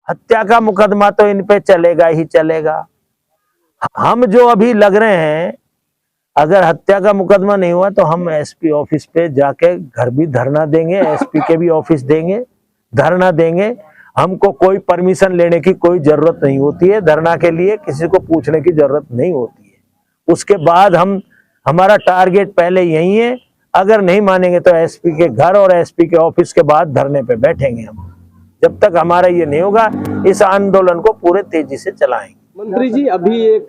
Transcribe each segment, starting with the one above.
हत्या का मुकदमा तो इन पे चलेगा ही चलेगा। हम जो अभी लग रहे हैं, अगर हत्या का मुकदमा नहीं हुआ तो हम एसपी ऑफिस पे जाके घर भी धरना देंगे, एसपी के भी ऑफिस देंगे, धरना देंगे। हमको कोई परमिशन लेने की कोई जरूरत नहीं होती है, धरना के लिए किसी को पूछने की जरूरत नहीं होती है। उसके बाद हमारा टारगेट पहले यही है, अगर नहीं मानेंगे तो एसपी के घर और एसपी के ऑफिस के बाद धरने पे बैठेंगे हम। जब तक हमारा ये नहीं होगा, इस आंदोलन को पूरे तेजी से चलाएंगे। मंत्री जी, अभी एक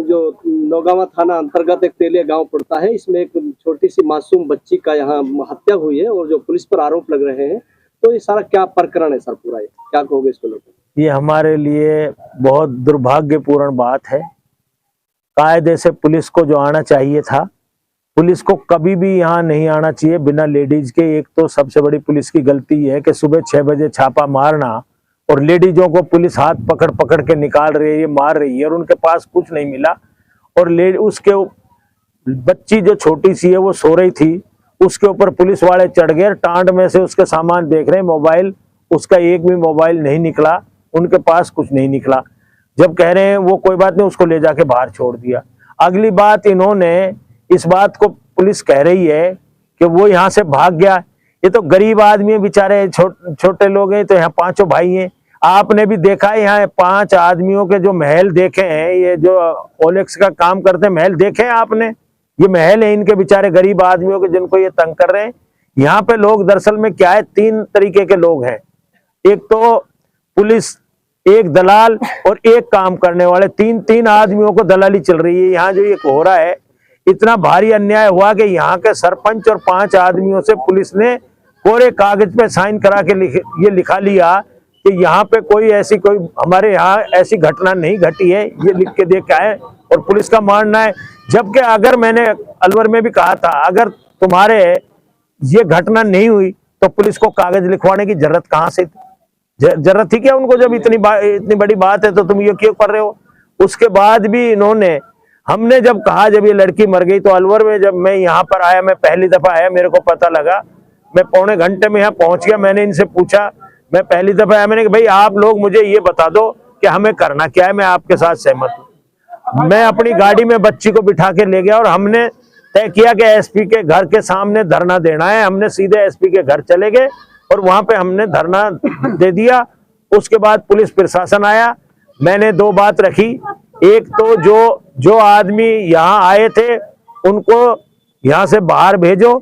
जो नौगावा थाना अंतर्गत एक तेलिया गांव पड़ता है, इसमें एक छोटी सी मासूम बच्ची का यहाँ हत्या हुई है और जो पुलिस पर आरोप लग रहे हैं, तो ये सारा क्या प्रकरण है सर? पूरा क्या कहोगे इसको लेकर? ये हमारे लिए बहुत दुर्भाग्यपूर्ण बात है। कायदे से पुलिस को जो आना चाहिए था, पुलिस को कभी भी यहाँ नहीं आना चाहिए बिना लेडीज के। एक तो सबसे बड़ी पुलिस की गलती है कि सुबह 6 बजे छापा मारना और लेडीजों को पुलिस हाथ पकड़ पकड़ के निकाल रही है, मार रही है और उनके पास कुछ नहीं मिला। और उसके बच्ची जो छोटी सी है वो सो रही थी, उसके ऊपर पुलिस वाले चढ़ गए, टांड में से उसके सामान देख रहे हैं, मोबाइल, उसका एक भी मोबाइल नहीं निकला, उनके पास कुछ नहीं निकला। जब कह रहे हैं वो कोई बात नहीं, उसको ले जाके बाहर छोड़ दिया। अगली बात, इन्होंने इस बात को पुलिस कह रही है कि वो यहाँ से भाग गया। ये तो गरीब आदमी है बेचारे, छोटे लोग हैं, तो यहाँ 5 भाई हैं। आपने भी देखा है यहाँ 5 आदमियों के जो महल देखे हैं, ये जो ओलेक्स का काम करते हैं, महल देखे हैं आपने? ये महल है इनके, बेचारे गरीब आदमियों के, जिनको ये तंग कर रहे हैं। यहाँ पे लोग दरअसल में क्या है, 3 तरीके के लोग हैं। एक तो पुलिस, एक दलाल और एक काम करने वाले, 3 आदमियों को दलाली चल रही है। यहाँ जो ये हो रहा है, इतना भारी अन्याय हुआ कि यहाँ के सरपंच और 5 आदमियों से पुलिस ने कोरे कागज पे साइन करा के ये लिखा लिया कि यहाँ पे कोई हमारे यहाँ ऐसी घटना नहीं घटी है, ये लिख के दे के आए। और पुलिस का मानना है, जबकि अगर मैंने अलवर में भी कहा था, अगर तुम्हारे ये घटना नहीं हुई तो पुलिस को कागज लिखवाने की जरूरत कहाँ से थी? जरूरत थी क्या उनको? जब इतनी बड़ी बात है तो तुम ये क्यों कर रहे हो? उसके बाद भी इन्होंने, हमने जब कहा, जब ये लड़की मर गई तो अलवर में जब मैं यहाँ पर आया, मैं पहली दफा आया, मेरे को पता लगा, मैं पौने घंटे में यहाँ पहुंच गया। मैंने इनसे पूछा, मैं पहली दफा आया, मैंने कहा भाई आप लोग मुझे ये बता दो कि हमें करना क्या है, मैं आपके साथ सहमत हूँ। मैं अपनी गाड़ी में बच्ची को बिठा के ले गया और हमने तय किया कि एसपी के घर के सामने धरना देना है। हमने सीधे एसपी के घर चले गए और वहां पे हमने धरना दे दिया। उसके बाद पुलिस प्रशासन आया। मैंने 2 बात रखी, एक तो जो आदमी यहाँ आए थे उनको यहाँ से बाहर भेजो,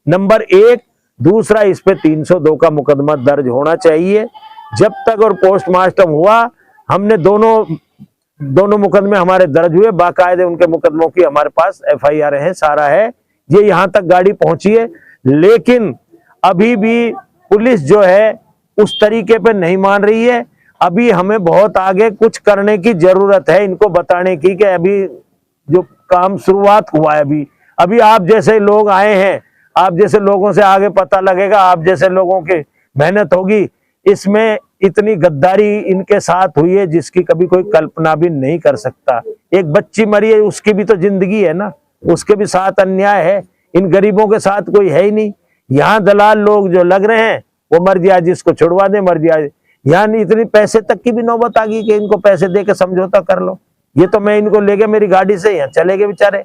नंबर 1। दूसरा, इस पे 302 का मुकदमा दर्ज होना चाहिए। जब तक और पोस्टमार्टम हुआ, हमने दोनों मुकदमे हमारे दर्ज हुए, बाकायदे उनके मुकदमों की हमारे पास FIR है, सारा है। ये यहाँ तक गाड़ी पहुंची है, लेकिन अभी भी पुलिस जो है उस तरीके पे नहीं मान रही है। अभी हमें बहुत आगे कुछ करने की जरूरत है, इनको बताने की कि अभी जो काम शुरुआत हुआ है, अभी आप जैसे लोग आए हैं, आप जैसे लोगों से आगे पता लगेगा, आप जैसे लोगों की मेहनत होगी। इसमें इतनी गद्दारी इनके साथ हुई है जिसकी कभी कोई कल्पना भी नहीं कर सकता। एक बच्ची मरी है, उसकी भी तो जिंदगी है ना, उसके भी साथ अन्याय है। इन गरीबों के साथ कोई है ही नहीं। यहाँ दलाल लोग जो लग रहे हैं, वो मर जाए, जिसको छुड़वा दे मर जाए। यहाँ इतनी पैसे तक की भी नौबत आ गई कि इनको पैसे दे के समझौता कर लो। ये तो मैं इनको लेके मेरी गाड़ी से यहाँ चले गए बेचारे।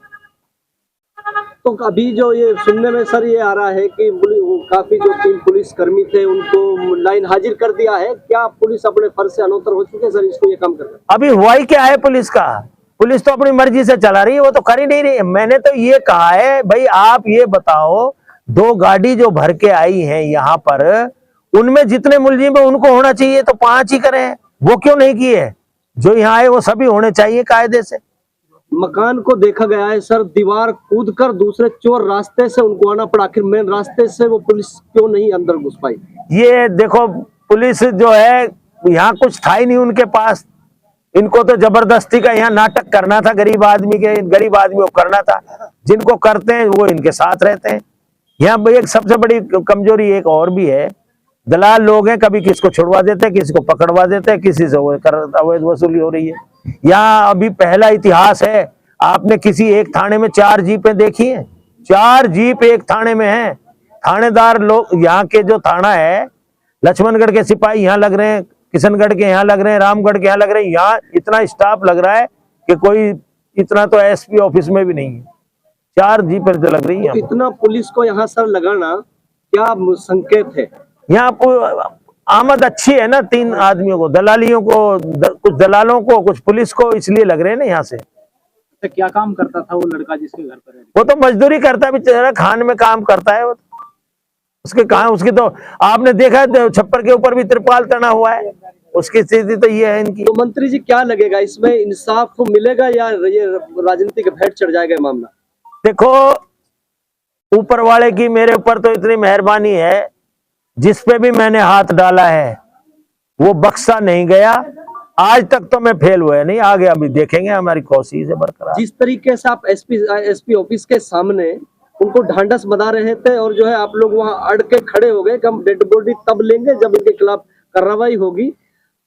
तो अभी जो ये सुनने में सर ये आ रहा है कि काफी जो 3 पुलिसकर्मी थे उनको लाइन हाजिर कर दिया है। क्या पुलिस अपने फर्ज से अनौतर हो चुके सर इसको ये काम कर? अभी हुआ ही क्या है पुलिस का? पुलिस तो अपनी मर्जी से चला रही है, वो तो कर ही नहीं रही। मैंने तो ये कहा है, भाई आप ये बताओ, 2 गाड़ी जो भर के आई है यहाँ पर, उनमें जितने मुलजिम है उनको होना चाहिए तो 5 ही करें, वो क्यों नहीं किए? जो यहाँ आए वो सभी होने चाहिए कायदे से। मकान को देखा गया है सर, दीवार कूद कर दूसरे चोर रास्ते से उनको आना पड़ा, आखिर मेन रास्ते से वो पुलिस क्यों नहीं अंदर घुस पाई? ये देखो, पुलिस जो है यहाँ कुछ था ही नहीं उनके पास। इनको तो जबरदस्ती का यहाँ नाटक करना था, गरीब आदमी को करना था। जिनको करते हैं वो इनके साथ रहते हैं। यहाँ एक सबसे बड़ी कमजोरी एक और भी है, दलाल लोग हैं, कभी किसको छुड़वा देते हैं, किसी को पकड़वा देते हैं, किसी से अवैध वसूली हो रही है। यहाँ अभी पहला इतिहास है, आपने किसी एक थाने में 4 जीपें देखी हैं? 4 जीप एक थाने में है। थानेदार लोग, यहाँ के जो थाना है, लक्ष्मणगढ़ के सिपाही यहाँ लग रहे हैं किशनगढ़ के यहाँ लग रहे हैं, रामगढ़ के यहाँ लग रहे हैं, यहाँ इतना स्टाफ लग रहा है कि कोई इतना तो एसपी ऑफिस में भी नहीं है। 4 जीपें तो लग रही है। इतना पुलिस को यहाँ सर लगाना क्या संकेत है? यहाँ आमद अच्छी है ना 3 आदमियों को, दलालियों को, कुछ दलालों को, कुछ पुलिस को, इसलिए लग रहे हैं ना यहाँ से। तो क्या काम करता था वो लड़का जिसके घर पर है? वो तो मजदूरी करता है बेचारा, खान में काम करता है वो। उसके कहा, उसकी तो आपने देखा है छप्पर के ऊपर भी त्रिपाल तना हुआ है, उसकी स्थिति तो ये है इनकी। तो मंत्री जी क्या लगेगा, इसमें इंसाफ मिलेगा या ये राजनीति के भेंट चढ़ जाएगा मामला? देखो, ऊपर वाले की मेरे ऊपर तो इतनी मेहरबानी है, जिस पे भी मैंने हाथ डाला है वो बख्शा नहीं गया। आज तक तो मैं फेल हुआ नहीं, आगे अभी देखेंगे, हमारी कोशिश है बरकरार। जिस तरीके से आप एसपी ऑफिस के सामने उनको ढांढस बना रहे थे और जो है आप लोग वहां अड़ के खड़े हो गए कि हम डेड बॉडी तब लेंगे जब इनके खिलाफ कार्रवाई होगी,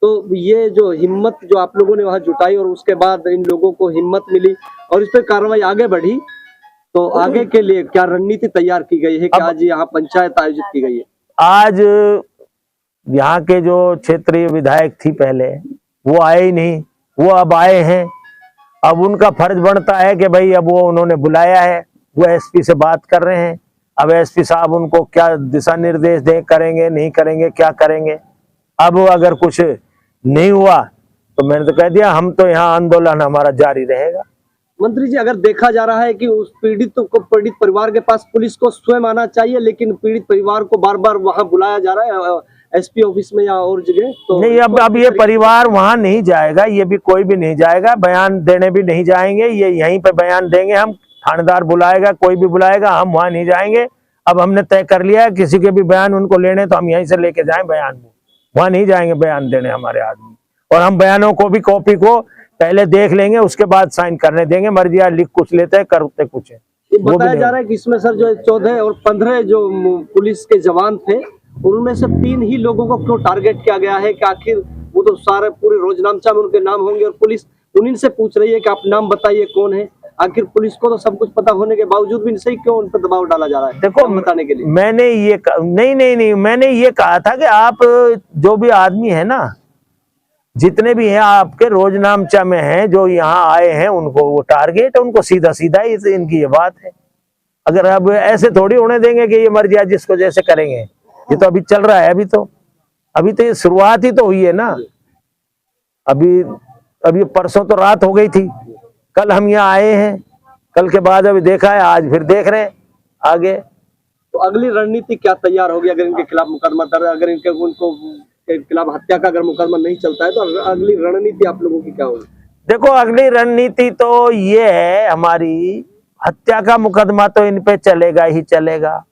तो ये जो हिम्मत जो आप लोगों ने वहां जुटाई और उसके बाद इन लोगों को हिम्मत मिली और इस पर कार्रवाई आगे बढ़ी, तो आगे के लिए क्या रणनीति तैयार की गई है कि आज यहाँ पंचायत आयोजित की गई है? आज यहाँ के जो क्षेत्रीय विधायक थी पहले, वो आए ही नहीं, वो अब आए हैं। अब उनका फर्ज बनता है कि भाई अब वो उन्होंने बुलाया है, वो एसपी से बात कर रहे हैं। अब एसपी साहब उनको क्या दिशा निर्देश दे, करेंगे नहीं करेंगे, क्या करेंगे। अब अगर कुछ नहीं हुआ तो मैंने तो कह दिया, हम तो यहाँ आंदोलन हमारा जारी रहेगा। मंत्री जी, अगर देखा जा रहा है कि उस पीड़ित परिवार के पास पुलिस को स्वयं आना चाहिए, लेकिन पीड़ित परिवार को बार बार वहां बुलाया जा रहा है एसपी ऑफिस में या और जगह, तो नहीं, अब ये परिवार वहां नहीं जाएगा, ये भी कोई भी नहीं जाएगा, बयान देने भी नहीं जाएंगे, ये यहीं पे बयान देंगे। हम थानेदार बुलाएगा, कोई भी बुलाएगा, हम वहां नहीं जाएंगे। अब हमने तय कर लिया है, किसी के भी बयान उनको लेने तो हम यहीं से लेके जाएं बयान, वहां नहीं जाएंगे बयान देने हमारे आदमी। और हम बयानों को भी, कॉपी को पहले देख लेंगे, उसके बाद साइन करने देंगे। मर्जी यार, लिख कुछ लेते हैं, करते कुछ है। बताया जा रहा है कि इसमें सर जो 14 और 15 जो पुलिस के जवान थे, उनमें से 3 ही लोगों को क्यों टारगेट किया गया है कि आखिर वो तो सारे पूरे रोजनामचा में उनके नाम होंगे और पुलिस उन्हीं से पूछ रही है कि आप नाम बताइए कौन है। आखिर पुलिस को तो सब कुछ पता होने के बावजूद भी सही क्यों उन पर दबाव डाला जा रहा है? देखो, बताने के लिए मैंने ये नहीं, मैंने ये कहा था कि आप जो भी आदमी है ना, जितने भी हैं आपके रोजनामचा में हैं, जो यहाँ आए हैं, उनको वो टारगेट है, उनको सीधा सीधा इनकी ये बात है। अगर अब ऐसे थोड़ी होने देंगे कि ये मर्जी जिसको जैसे करेंगे, ये तो अभी चल रहा है। अभी तो ये शुरुआत ही तो हुई है ना। अभी परसों तो रात हो गई थी, कल हम यहाँ आए हैं, कल के बाद अभी देखा है, आज फिर देख रहे हैं आगे। तो अगली रणनीति क्या तैयार होगी अगर इनके खिलाफ मुकदमा दर्ज, अगर उनको खिलाफ हत्या का अगर मुकदमा नहीं चलता है, तो अगली रणनीति आप लोगों की क्या होगी? देखो, अगली रणनीति तो ये है हमारी, हत्या का मुकदमा तो इन पे चलेगा ही चलेगा।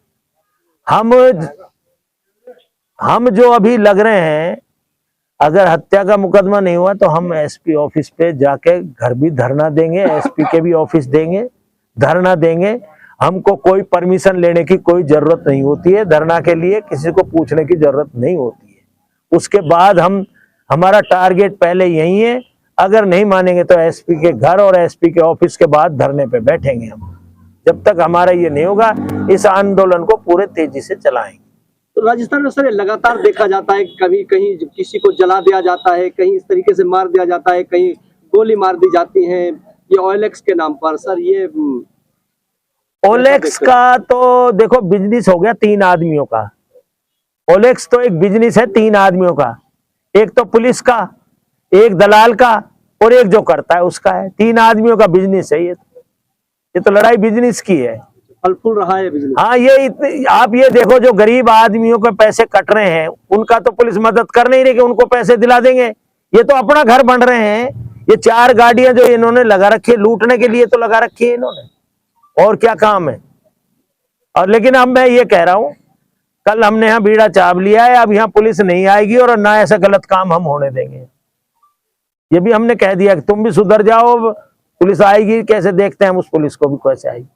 हम जो अभी लग रहे हैं, अगर हत्या का मुकदमा नहीं हुआ तो हम एसपी ऑफिस पे जाके घर भी धरना देंगे, एसपी के भी ऑफिस देंगे, धरना देंगे। हमको कोई परमिशन लेने की कोई जरूरत नहीं होती है, धरना के लिए किसी को पूछने की जरूरत नहीं होती है। उसके बाद हमारा टारगेट पहले यही है। अगर नहीं मानेंगे तो एसपी के घर और एसपी के ऑफिस के बाद धरने पे बैठेंगे हम। जब तक हमारा ये नहीं होगा, इस आंदोलन को पूरे तेजी से चलाएंगे। तो राजस्थान में सर लगातार देखा जाता है, कभी कहीं किसी को जला दिया जाता है, कहीं इस तरीके से मार दिया जाता है, कहीं गोली मार दी जाती है, ये OLX के नाम पर। सर ये OLX का तो देखो बिजनेस हो गया 3 आदमियों का। OLX तो एक बिजनेस है 3 आदमियों का, एक तो पुलिस का, एक दलाल का और एक जो करता है उसका है। 3 आदमियों का बिजनेस है ये तो लड़ाई बिजनेस की है। फल फूल रहा है बिजनेस। हाँ, आप ये देखो, जो गरीब आदमियों के पैसे कट रहे हैं, उनका तो पुलिस मदद कर नहीं रही कि उनको पैसे दिला देंगे। ये तो अपना घर बन रहे हैं। ये 4 गाड़ियां जो इन्होंने लगा रखी है लूटने के लिए, तो लगा रखी है इन्होंने, और क्या काम है। और लेकिन अब मैं ये कह रहा हूं, कल हमने यहाँ बीड़ा चाप लिया है, अब यहाँ पुलिस नहीं आएगी और ना ऐसा गलत काम हम होने देंगे। ये भी हमने कह दिया कि तुम भी सुधर जाओ, पुलिस आएगी कैसे, देखते हैं हम उस पुलिस को भी कैसे आएगी।